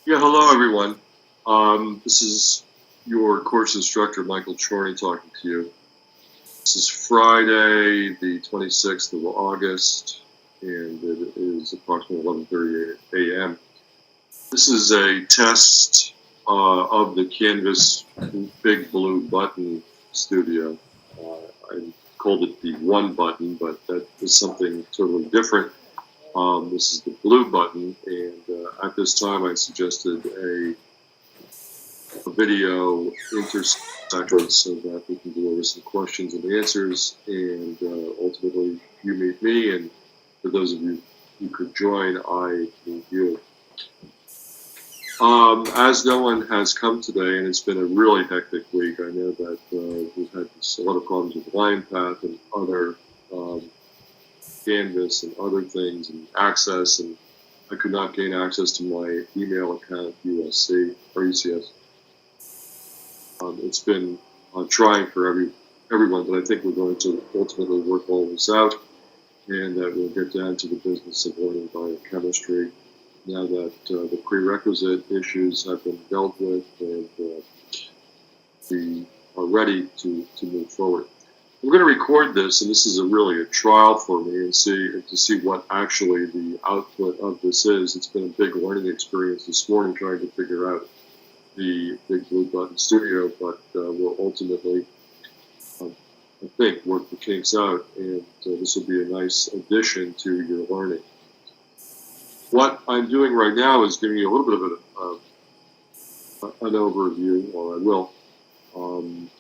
Yeah, hello everyone. This is your course instructor, Michael Chorney, talking to you. This is Friday, the 26th of August, and it is approximately 11:30 a.m. This is a test of the Canvas Big Blue Button Studio. I called it the One Button, but that is something totally different. This is the blue button, and at this time I suggested a video intersection so that we can go over some questions and answers, and ultimately you meet me, and for those of you who could join, I meet you. As no one has come today, and it's been a really hectic week, I know that we've had a lot of problems with LinePath and other Canvas and other things and access, and I could not gain access to my email account at USC or UCS. It's been trying for everyone, but I think we're going to ultimately work all this out, and that we'll get down to the business of learning biochemistry now that the prerequisite issues have been dealt with, and we are ready to move forward. I'm going to record this, and this is really a trial for me, and to see what actually the output of this is. It's been a big learning experience this morning trying to figure out the Big Blue Button Studio, but we'll ultimately, I think, work the kinks out, and this will be a nice addition to your learning. What I'm doing right now is giving you a little bit of an overview, or I will.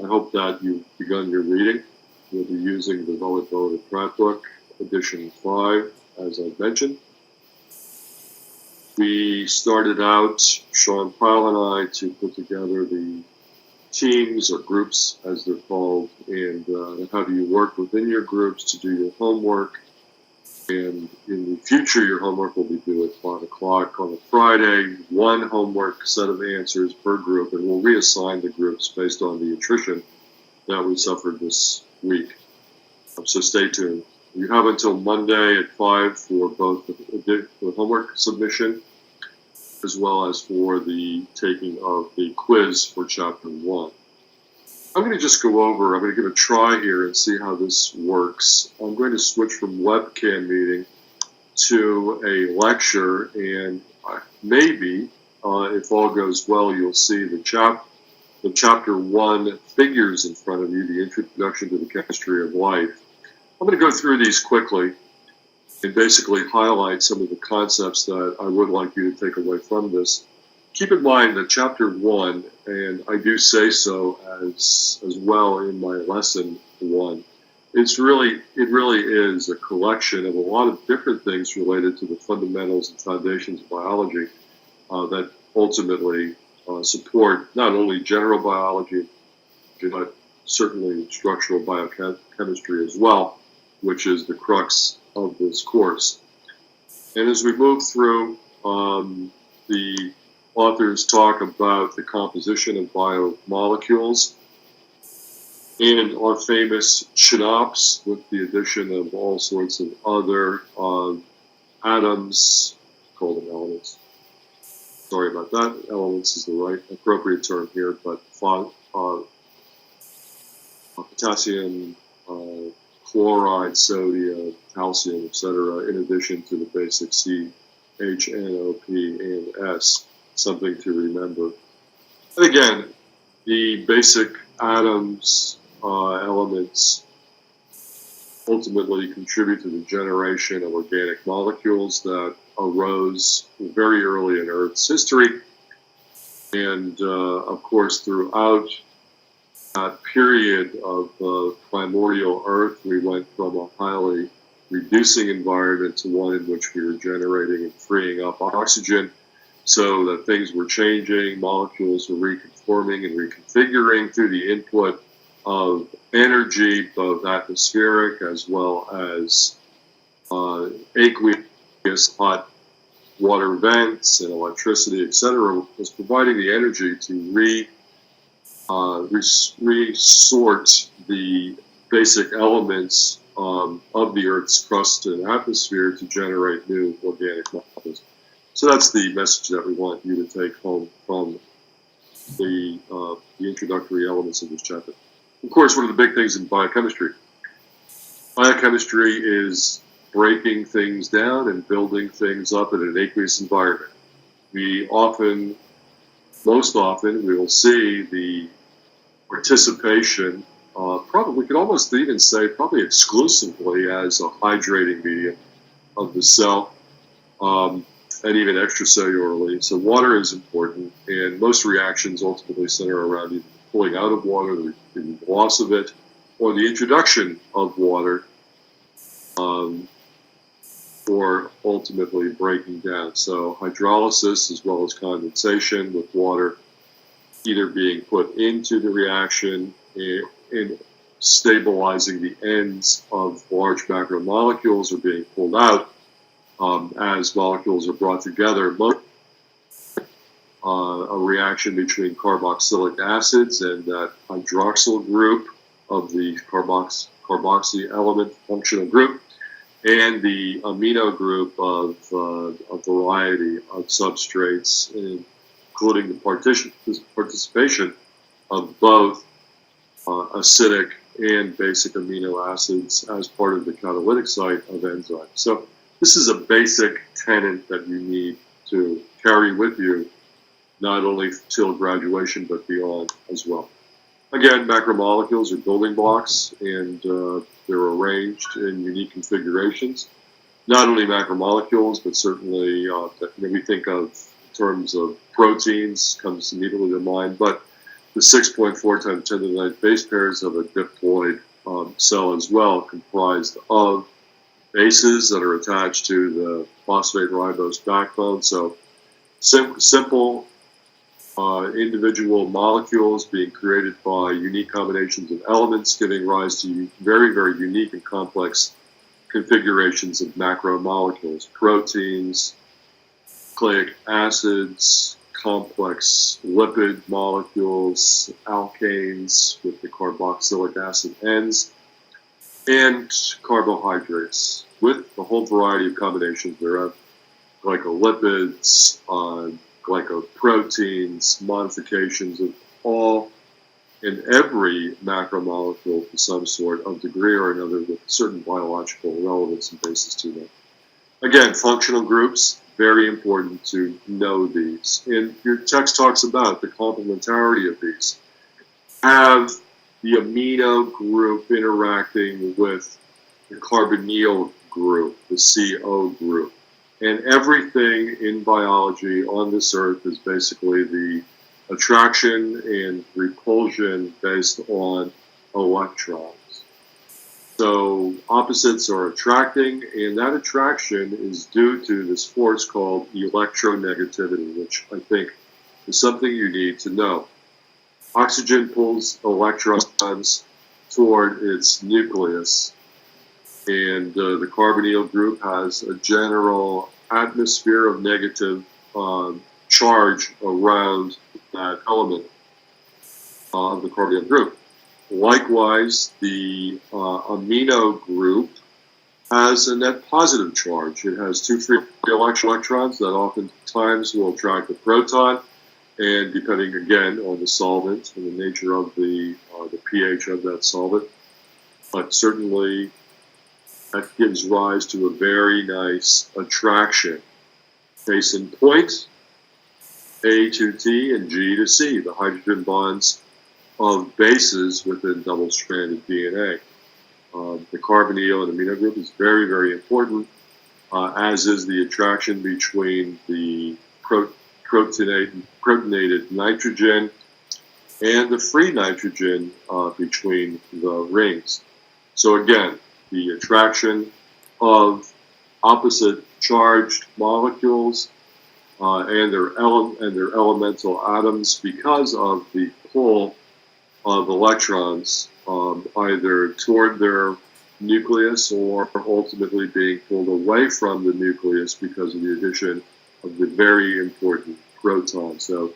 I hope that you've begun your reading. We'll be using the Volatility Pratt book, edition 5, as I mentioned. We started out, Sean Pyle and I, to put together the teams or groups, as they're called, and how do you work within your groups to do your homework. And in the future, your homework will be due at 5 o'clock on a Friday, one homework set of answers per group, and we'll reassign the groups based on the attrition that we suffered this week. So stay tuned. You have until Monday at 5 for both the homework submission as well as for the taking of the quiz for Chapter 1. I'm going to just go over, I'm going to give a try here and see how this works. I'm going to switch from webcam meeting to a lecture, and maybe, if all goes well, you'll see the Chapter 1 figures in front of you, the introduction to the chemistry of life. I'm going to go through these quickly and basically highlight some of the concepts that I would like you to take away from this. Keep in mind that Chapter 1, and I do say so as well in my lesson 1, it really is a collection of a lot of different things related to the fundamentals and foundations of biology that ultimately support not only general biology, but certainly structural biochemistry as well, which is the crux of this course. And as we move through, the authors talk about the composition of biomolecules and our famous CHNOPS with the addition of all sorts of other atoms, call them elements. Sorry about that. Elements is the right appropriate term here, but potassium, chloride, sodium, calcium, etc., in addition to the basic C, H, N, O, P, and S, something to remember. And again, the basic atoms, elements, ultimately contribute to the generation of organic molecules that arose very early in Earth's history. And, of course, throughout that period of primordial Earth, we went from a highly reducing environment to one in which we were generating and freeing up oxygen, so that things were changing, molecules were reconforming and reconfiguring through the input of energy, both atmospheric as well as aqueous hot water vents and electricity, etc., was providing the energy to resort the basic elements of the Earth's crust and atmosphere to generate new organic molecules. So that's the message that we want you to take home from the introductory elements of this chapter. Of course, one of the big things in biochemistry. Biochemistry is breaking things down and building things up in an aqueous environment. Most often, we will see the participation, we could almost even say probably exclusively as a hydrating medium of the cell, and even extracellularly. So water is important, and most reactions ultimately center around either pulling out of water, the loss of it, or the introduction of water, or ultimately breaking down. So hydrolysis as well as condensation with water either being put into the reaction and stabilizing the ends of large macromolecules or being pulled out as molecules are brought together. A reaction between carboxylic acids and that hydroxyl group of the carboxy element functional group, and the amino group of a variety of substrates, including the participation of both acidic and basic amino acids as part of the catalytic site of enzymes. So this is a basic tenet that you need to carry with you, not only till graduation, but beyond as well. Again, macromolecules are building blocks, and they're arranged in unique configurations. Not only macromolecules, but certainly when we think of in terms of proteins, comes immediately to mind, but the 6.4 times 10 to the 9th base pairs of a diploid cell as well, comprised of bases that are attached to the phosphate ribose backbone. So simple individual molecules being created by unique combinations of elements, giving rise to very, very unique and complex configurations of macromolecules, proteins, nucleic acids, complex lipid molecules, alkanes with the carboxylic acid ends, and carbohydrates with a whole variety of combinations thereof, glycolipids, glycoproteins, modifications of all and every macromolecule to some sort of degree or another with certain biological relevance and basis to them. Again, functional groups, very important to know these. And your text talks about the complementarity of these. Have the amino group interacting with the carbonyl group, the CO group. And everything in biology on this earth is basically the attraction and repulsion based on electrons. So opposites are attracting, and that attraction is due to this force called electronegativity, which I think is something you need to know. Oxygen pulls electrons toward its nucleus, and the carbonyl group has a general atmosphere of negative charge around that element of the carbonyl group. Likewise, the amino group has a net positive charge. It has two free electrons that oftentimes will attract the proton, and depending again on the solvent and the nature of the pH of that solvent, but certainly that gives rise to a very nice attraction. Case in point, A to T and G to C, the hydrogen bonds of bases within double-stranded DNA. The carbonyl and amino group is very, very important, as is the attraction between the protonated nitrogen and the free nitrogen between the rings. So again, the attraction of opposite charged molecules and their elemental atoms because of the pull of electrons either toward their nucleus or ultimately being pulled away from the nucleus because of the addition of the very important proton. So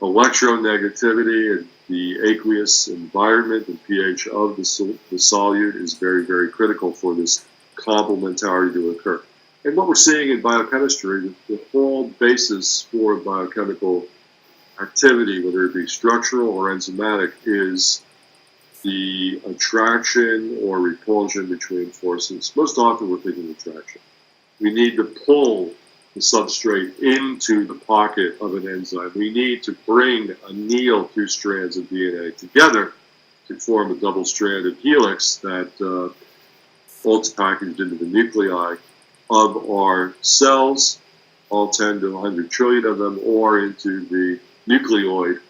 electronegativity and the aqueous environment and pH of the solute is very, very critical for this complementarity to occur. And what we're seeing in biochemistry, the whole basis for biochemical activity, whether it be structural or enzymatic, is the attraction or repulsion between forces. Most often we're thinking attraction. We need to pull the substrate into the pocket of an enzyme. We need to bring anneal two strands of DNA together to form a double-stranded helix that folds packaged into the nuclei of our cells, all 10 to 100 trillion of them, or into the nucleoid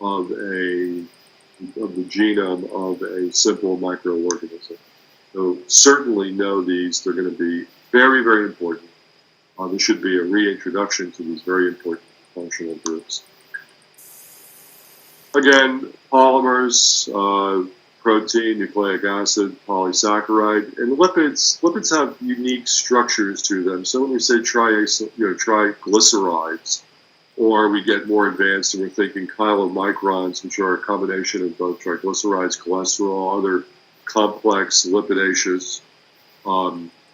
of the genome of a simple microorganism. So certainly know these. They're going to be very, very important. There should be a reintroduction to these very important functional groups. Again, polymers, protein, nucleic acid, polysaccharide, and lipids. Lipids have unique structures to them. So when we say triglycerides, or we get more advanced and we're thinking chylomicrons, which are a combination of both triglycerides, cholesterol, other complex lipidaceous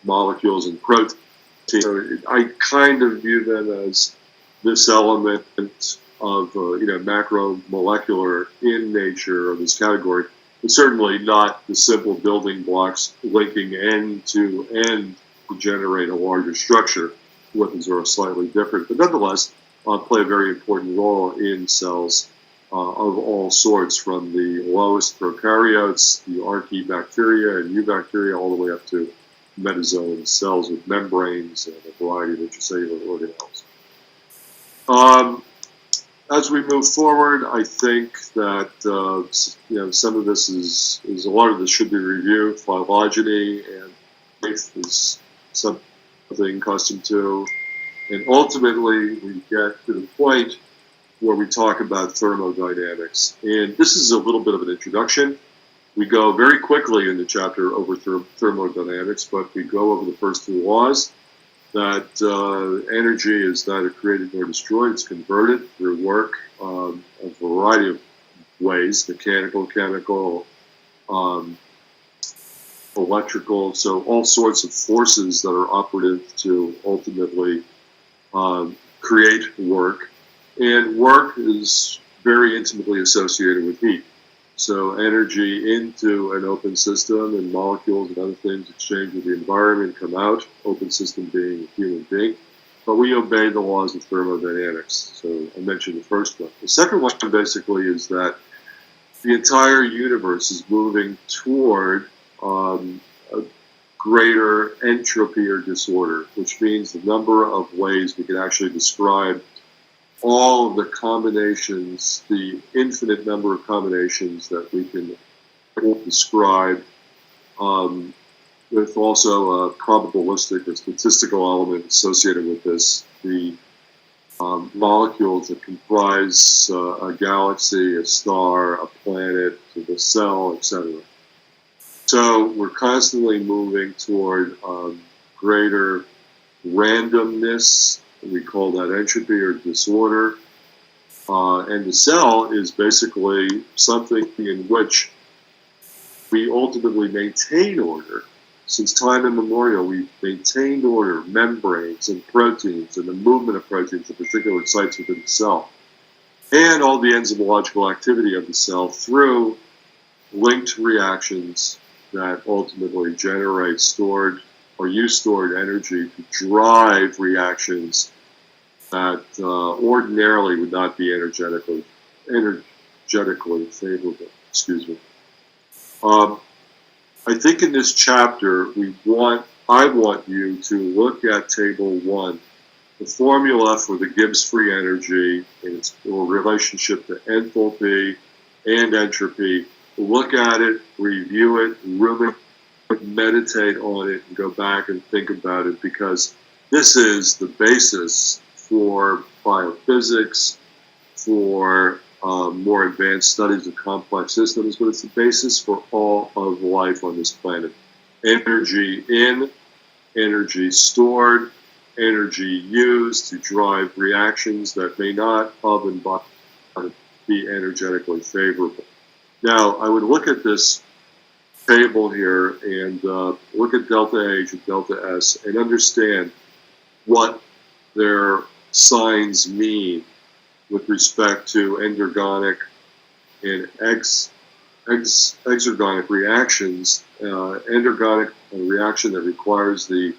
molecules and proteins. So I kind of view them as this element of macromolecular in nature of this category, but certainly not the simple building blocks linking end to end to generate a larger structure. Lipids are slightly different, but nonetheless play a very important role in cells of all sorts, from the lowest prokaryotes, the archaebacteria and eubacteria, all the way up to metazoan cells with membranes and a variety of intracellular organelles. As we move forward, I think that some of this is a lot of this should be reviewed. Phylogeny and life is something custom to, and ultimately we get to the point where we talk about thermodynamics. And this is a little bit of an introduction. We go very quickly in the chapter over thermodynamics, but we go over the first two laws, that energy is neither created nor destroyed. It's converted through work, a variety of ways, mechanical, chemical, electrical, so all sorts of forces that are operative to ultimately create work. And work is very intimately associated with heat. So energy into an open system and molecules and other things exchange with the environment, come out, open system being a human being. But we obey the laws of thermodynamics. So I mentioned the first one. The second one basically is that the entire universe is moving toward a greater entropy or disorder, which means the number of ways we can actually describe all of the combinations, the infinite number of combinations that we can describe, with also a probabilistic or statistical element associated with this, the molecules that comprise a galaxy, a star, a planet, the cell, etc. So we're constantly moving toward greater randomness. We call that entropy or disorder. And the cell is basically something in which we ultimately maintain order. Since time immemorial, we've maintained order, membranes and proteins, and the movement of proteins at particular sites within the cell, and all the enzymological activity of the cell through linked reactions that ultimately generate stored or use stored energy to drive reactions that ordinarily would not be energetically favorable. Excuse me. I think in this chapter I want you to look at Table 1, the formula for the Gibbs free energy and its relationship to enthalpy and entropy. Look at it, review it, ruminate, meditate on it, and go back and think about it, because this is the basis for biophysics, for more advanced studies of complex systems, but it's the basis for all of life on this planet. Energy in, energy stored, energy used to drive reactions that may not be energetically favorable. Now, I would look at this table here and look at delta H and delta S and understand what their signs mean with respect to endergonic and exergonic reactions. Endergonic, a reaction that requires the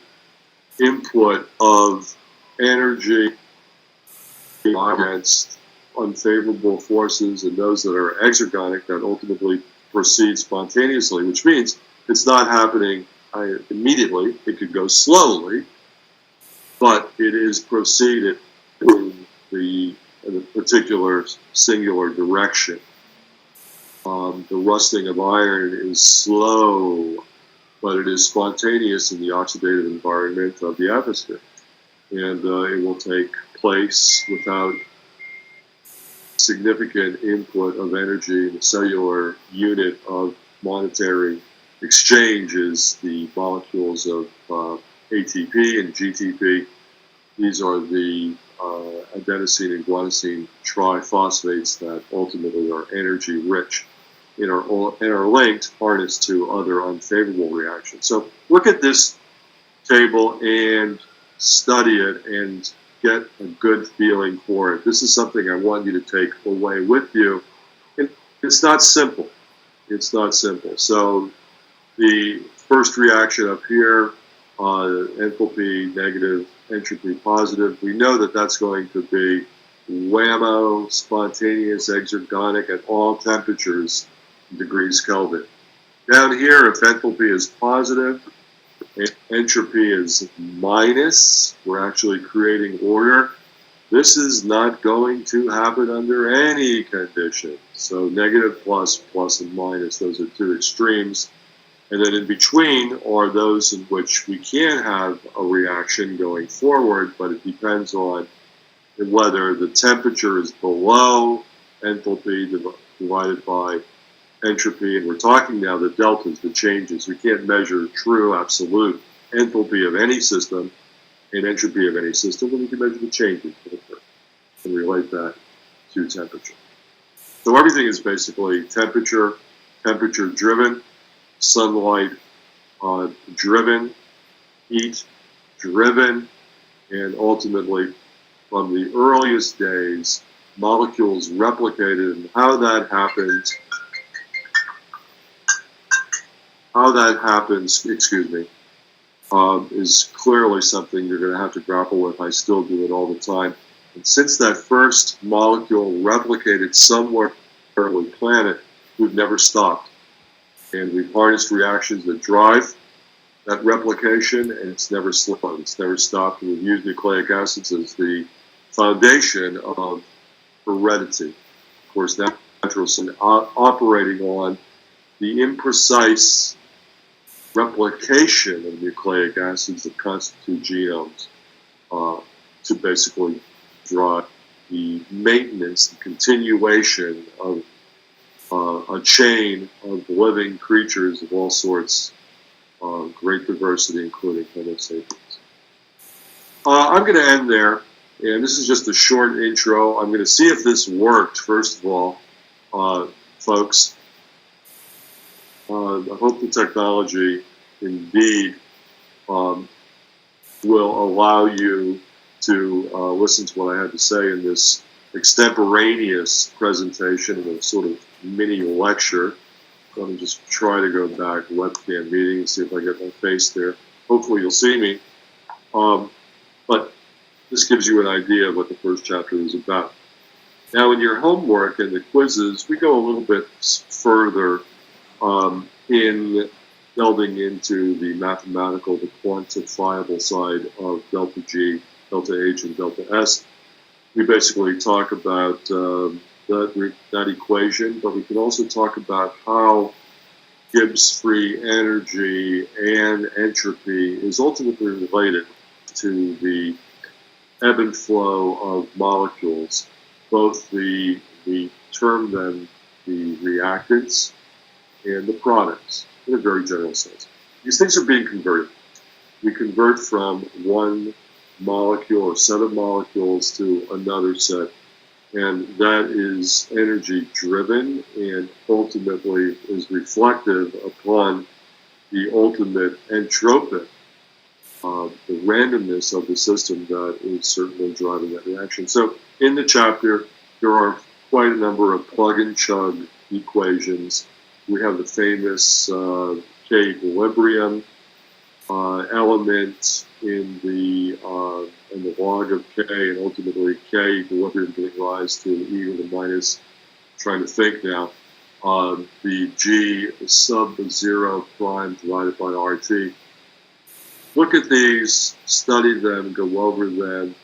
input of energy against unfavorable forces, and those that are exergonic that ultimately proceed spontaneously, which means it's not happening immediately. It could go slowly, but it is proceeded in a particular singular direction. The rusting of iron is slow, but it is spontaneous in the oxidative environment of the atmosphere. And it will take place without significant input of energy in the cellular unit of monetary exchange is the molecules of ATP and GTP. These are the adenosine and guanosine triphosphates that ultimately are energy rich and are linked, harnessed to other unfavorable reactions. So look at this table and study it and get a good feeling for it. This is something I want you to take away with you. And it's not simple. It's not simple. So the first reaction up here, enthalpy negative, entropy positive, we know that that's going to be whammo, spontaneous, exergonic at all temperatures, degrees Kelvin. Down here, if enthalpy is positive, entropy is minus, we're actually creating order. This is not going to happen under any condition. So negative, plus, plus, and minus, those are two extremes. And then in between are those in which we can have a reaction going forward, but it depends on whether the temperature is below enthalpy divided by entropy, and we're talking now the deltas, the changes. We can't measure true absolute enthalpy of any system and entropy of any system, but we can measure the changes that occur and relate that to temperature. So everything is basically temperature driven, sunlight driven, heat driven, and ultimately from the earliest days, molecules replicated, and how that happens, is clearly something you're going to have to grapple with. I still do it all the time. And since that first molecule replicated somewhere on the planet, we've never stopped. And we've harnessed reactions that drive that replication, and it's never slowed. It's never stopped. And we've used nucleic acids as the foundation of heredity. Of course, natural operating on the imprecise replication of nucleic acids that constitute genomes to basically drive the maintenance, the continuation of a chain of living creatures of all sorts, great diversity, including Homo sapiens. I'm going to end there, and this is just a short intro. I'm going to see if this worked, first of all, folks. I hope the technology indeed will allow you to listen to what I had to say in this extemporaneous presentation of a sort of mini lecture. Let me just try to go back webcam meeting and see if I get my face there. Hopefully you'll see me. But this gives you an idea of what the first chapter is about. Now in your homework and the quizzes, we go a little bit further in delving into the mathematical, the quantifiable side of delta G, delta H, and delta S. We basically talk about that equation, but we can also talk about how Gibbs free energy and entropy is ultimately related to the ebb and flow of molecules, both we term them the reactants and the products in a very general sense. These things are being converted. We convert from one molecule or set of molecules to another set And that is energy driven and ultimately is reflective upon the ultimate entropic, the randomness of the system that is certainly driving that reaction. So in the chapter, there are quite a number of plug and chug equations. We have the famous K equilibrium element in the log of K, and ultimately K equilibrium giving rise to E to the minus. Trying to think now. The G sub 0 prime divided by RT. Look at these, study them, go over them.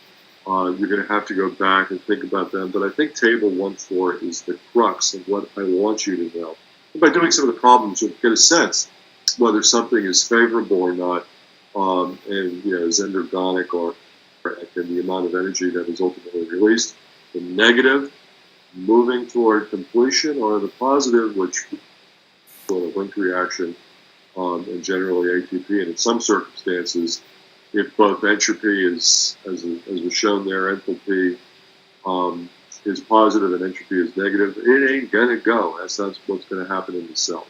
You're going to have to go back and think about them. But I think table 1-4 is the crux of what I want you to know. And by doing some of the problems, you'll get a sense whether something is favorable or not, and is endergonic or in the amount of energy that is ultimately released. The negative, moving toward completion, or the positive, which will a link reaction, and generally ATP. And in some circumstances, if both entropy is, as was shown there, enthalpy is positive and entropy is negative, it ain't gonna go. That's what's going to happen in the cell.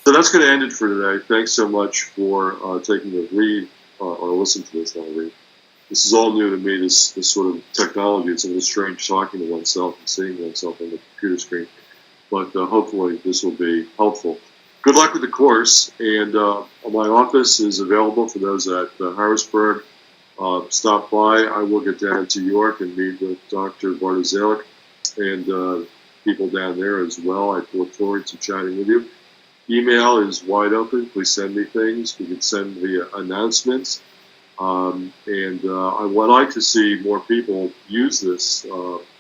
So that's going to end it for today. Thanks so much for taking the read or listen to this. I'll read. This is all new to me. This sort of technology. It's a little strange talking to oneself and seeing oneself on the computer screen. But hopefully this will be helpful. Good luck with the course. And my office is available for those at Harrisburg. Stop by. I will get down to York and meet with Dr. Bartosalik and people down there as well. I look forward to chatting with you. Email is wide open. Please send me things. You can send via announcements. And I would like to see more people use this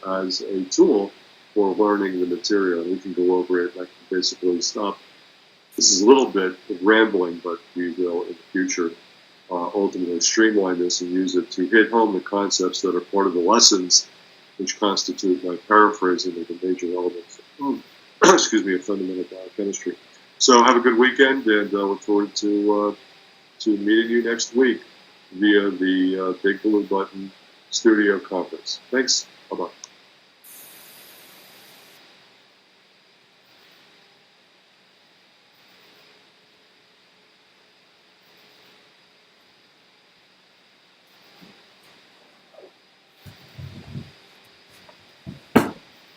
as a tool for learning the material. We can go over it. I can basically stop. This is a little bit of rambling, but we will in the future ultimately streamline this and use it to hit home the concepts that are part of the lessons, which constitute my paraphrasing of the major elements of fundamental biochemistry. So have a good weekend, and look forward to meeting you next week via the Big Blue Button Studio Conference. Thanks.